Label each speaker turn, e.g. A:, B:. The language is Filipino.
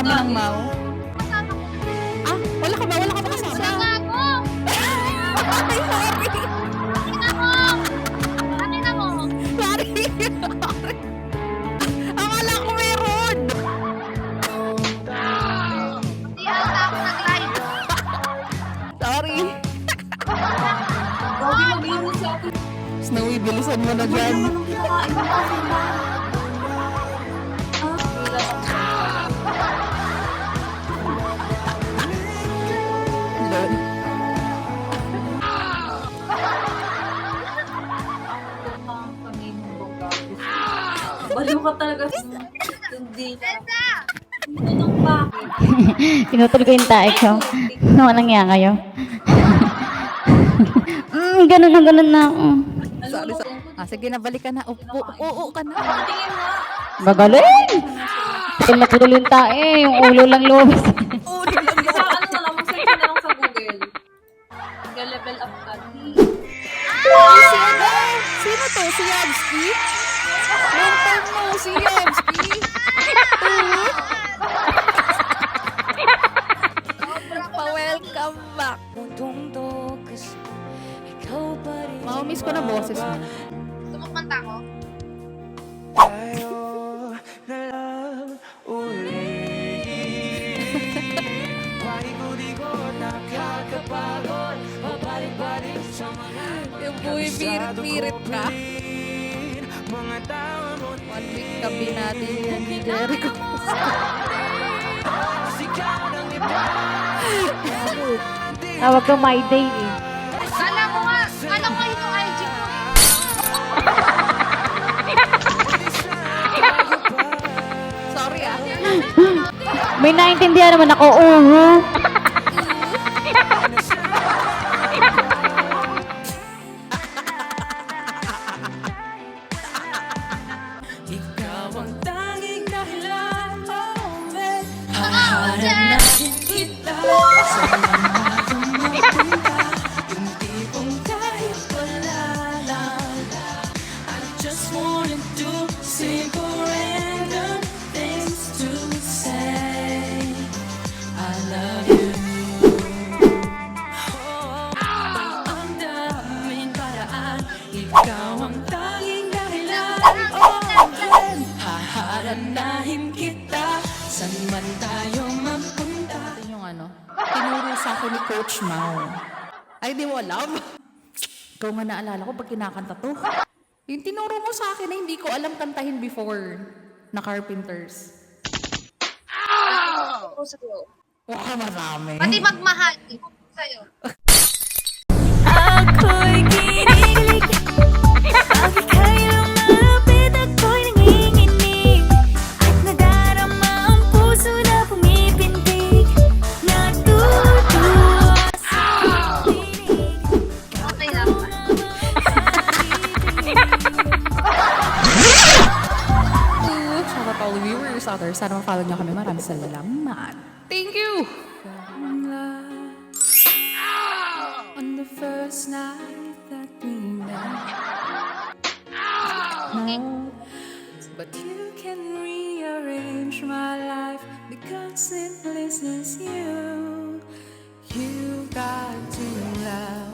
A: kasama ng Mau?
B: Kasama ko.
A: Ah, wala ka ba? Wala ka ba kasama?
B: Siya nga ako.
A: Ay, sorry.
B: Pakita mo. Pakita mo.
A: Sorry. Sorry. Akala ko meron.
B: Hindi ata ako nag-live.
A: Sorry.
C: Grabe mag-iwan sa akin.
A: Snowy, bilisan mo na dyan.
C: Anong kinakain mo kasi ba?
A: Lol.
C: Baliw ka talaga. Hindi na.
B: Tessa!
C: Anong bakit?
D: Pinutol ko yung tae ko. Walang nga kayo. Ganun na ako.
A: Sorry, sorry. Ah, sige na, balik ka na. Upo, oo ka na.
C: Tingin nga.
D: Magaling! Pagod na putol yung tae. Yung ulo lang lumabas.
C: Sa ano na lang, mag-search na lang sa Google. Level up ka.
A: Sino to? Si Yabski? Long time mo, si Yabski. Pa-welcome back. Miss ko na boses mo.
B: Tumukmanta ko.
A: Yung buhay pirit-pirit ka. 1 week tabi natin yan ni Jericho.
D: Tawag ko my day eh.
B: Kala ko ito IG ko eh.
A: Sorry ah.
D: May naintindihan naman ako.
A: Ito yung ano, tinuro sa akin ni Coach Mau. Ay, di mo alam? Ikaw nga naalala ko pag kinakanta to. Yung tinuro mo sa akin na hindi ko alam kantahin before na Carpenters. Wow, marami.
B: Pati magmahal. Sa'yo.
E: Ako'y kinilig, bakit kayo lumapit? Ako'y nanginginig, at nadarama ang puso na pumipintig. Natutuwa sa tinig,
B: Okay lang ba?
A: Shout out all the viewers out there. Sana ma-follow nyo kami. Maraming salamat. Thank you! On the first night that we met. No, but you can rearrange my life because it pleases you. You got to love